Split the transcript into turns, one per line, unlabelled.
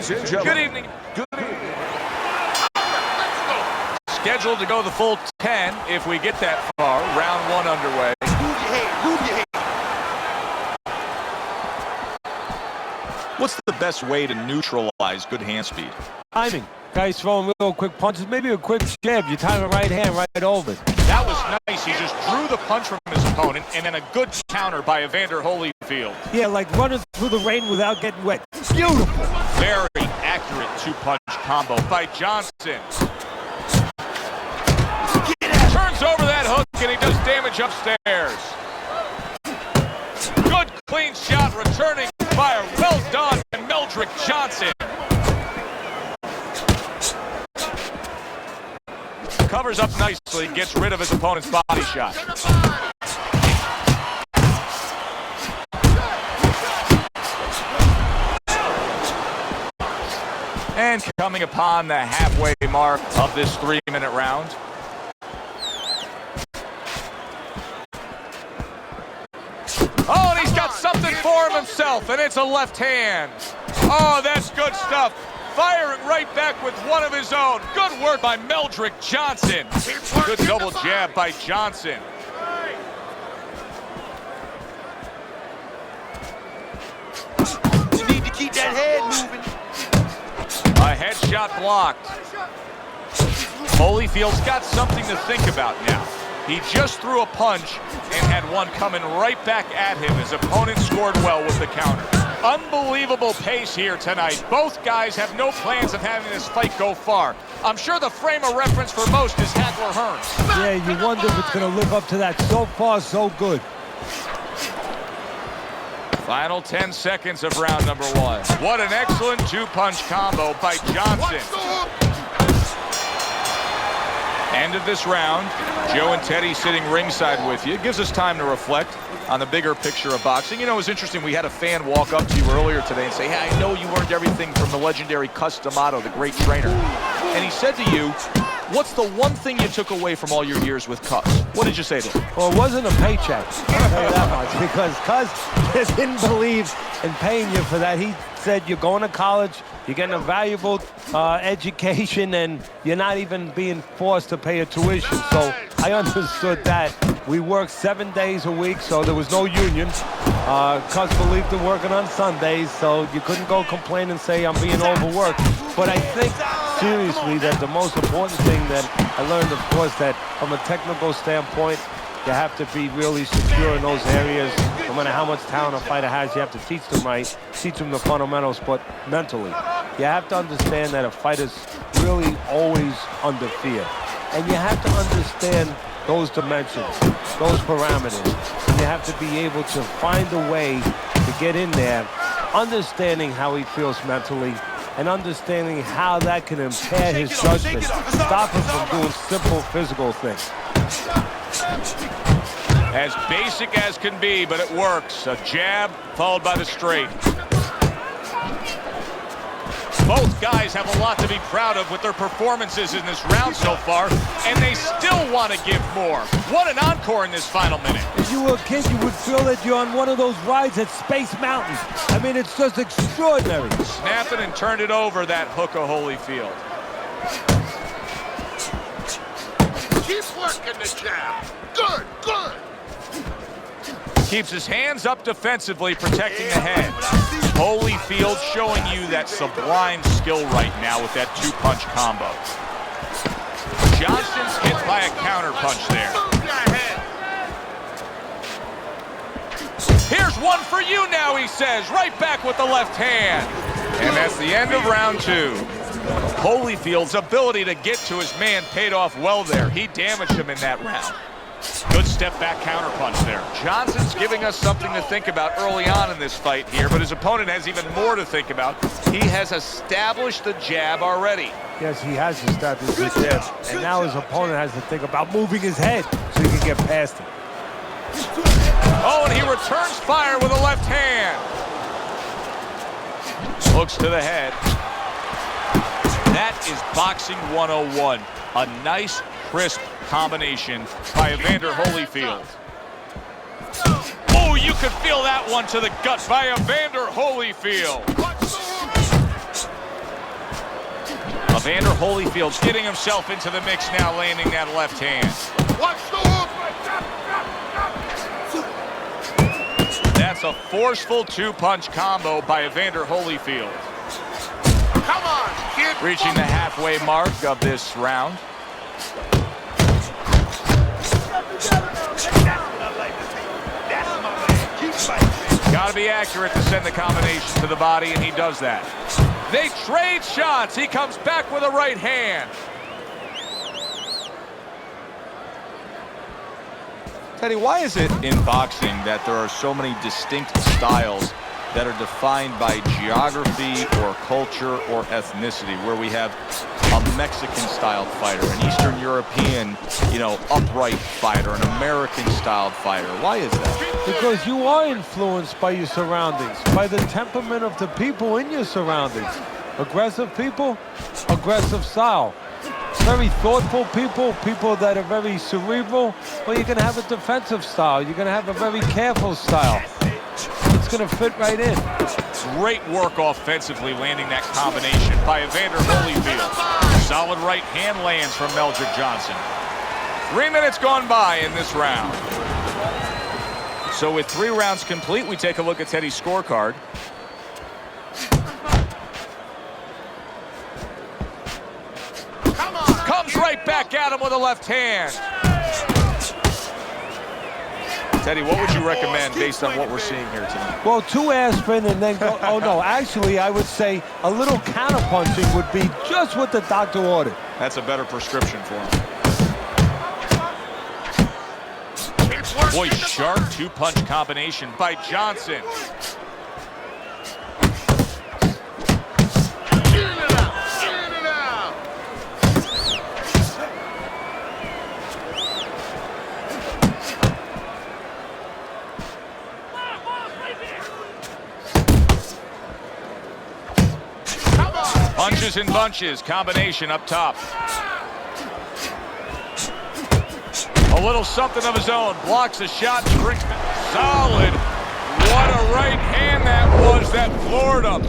Ladies and gentlemen.
Good evening. Scheduled to go the full 10 if we get that far. Round 1 underway.
Move your head.
What's the best way to neutralize good hand speed?
Timing. Guys throwing real quick punches, maybe a quick jab. You time it right hand right over.
That was nice. He just drew the punch from his opponent, and then a good counter by Evander Holyfield.
Yeah, like running through the rain without getting wet. Beautiful.
Very accurate two-punch combo by Johnson. Turns over that hook, and he does damage upstairs. Good clean shot, returning fire. Well done, Meldrick Johnson. Covers up nicely, gets rid of his opponent's body shot. And coming upon the halfway mark of this 3-minute round. Oh, and he's got something for him himself, and it's a left hand. Oh, that's good stuff. Firing right back with one of his own. Good work by Meldrick Johnson. Good double jab by Johnson.
You need to keep that head moving.
A headshot blocked. Holyfield's got something to think about now. He just threw a punch and had one coming right back at him. His opponent scored well with the counter. Unbelievable pace here tonight. Both guys have no plans of having this fight go far. I'm sure the frame of reference for most is Hagler Hearns.
Yeah, you wonder if it's going to live up to that. So far, so good.
Final 10 seconds of round number 1. What an excellent two-punch combo by Johnson. End of this round. Joe and Teddy sitting ringside with you. It gives us time to reflect on the bigger picture of boxing. You know, it was interesting. We had a fan walk up to you earlier today and say, hey, I know you learned everything from the legendary Cus D'Amato, the great trainer. And he said to you, what's the one thing you took away from all your years with Cus? What did you say to him?
Well, it wasn't a paycheck, I'll tell you that much, because Cus didn't believe in paying you for that. He said you're going to college, you're getting a valuable education, and you're not even being forced to pay a tuition. So I understood that. We worked 7 days a week, so there was no union. Cus believed in working on Sundays, so you couldn't go complain and say I'm being overworked. But I think, seriously, that the most important thing that I learned, of course, that from a technical standpoint, you have to be really secure in those areas. No matter how much talent a fighter has, you have to teach them right, teach them the fundamentals, but mentally. You have to understand that a fighter's really always under fear. And you have to understand those dimensions, those parameters. And you have to be able to find a way to get in there, understanding how he feels mentally, and understanding how that can impair his judgment, stop him from doing simple physical things.
As basic as can be, but it works. A jab followed by the straight. Both guys have a lot to be proud of with their performances in this round so far, and they still want to give more. What an encore in this final minute.
If you were a kid, you would feel that you're on one of those rides at Space Mountain. I mean, it's just extraordinary.
Snapping and turned it over, that hook of Holyfield.
Keep working the jab. Good, good.
Keeps his hands up defensively, protecting the head. Holyfield showing you that sublime skill right now with that two-punch combo. Johnson's hit by a counter-punch there. Here's one for you now, he says, right back with the left hand. And that's the end of round 2. Holyfield's ability to get to his man paid off well there. He damaged him in that round. Good step back counterpunch there. Johnson's giving us something to think about early on in this fight here, but his opponent has even more to think about. He has established the jab already.
Yes, he has established the jab, and now his opponent has to think about moving his head so he can get past him.
Oh, and he returns fire with a left hand. Hooks to the head. That is boxing 101. A nice, crisp combination by Evander Holyfield. Oh, you could feel that one to the gut by Evander Holyfield. Evander Holyfield's getting himself into the mix now, landing that left hand.
Watch the hook.
That's a forceful two-punch combo by Evander Holyfield.
Come on, kid.
Reaching the halfway mark of this round. Got to be accurate to send the combination to the body, and he does that. They trade shots. He comes back with a right hand. Teddy, why is it in boxing that there are so many distinct styles that are defined by geography or culture or ethnicity, where we have a Mexican-styled fighter, an Eastern European, upright fighter, an American-styled fighter? Why is that?
Because you are influenced by your surroundings, by the temperament of the people in your surroundings. Aggressive people, aggressive style. Very thoughtful people, people that are very cerebral, well, you're going to have a defensive style. You're going to have a very careful style. It's going to fit right in.
Great work offensively, landing that combination by Evander Holyfield. Solid right hand lands from Meldrick Johnson. 3 minutes gone by in this round. So with 3 rounds complete, we take a look at Teddy's scorecard. Comes right back at him with a left hand. Teddy, what would you recommend based on what we're seeing here tonight?
Well, 2 aspirin and then go, oh no, actually I would say a little counterpunching would be just what the doctor ordered.
That's a better prescription for him. Boy, sharp 2-punch combination by Johnson. Punches and bunches, combination up top. A little something of his own, blocks a shot, brings solid. What a right hand that was that floored him.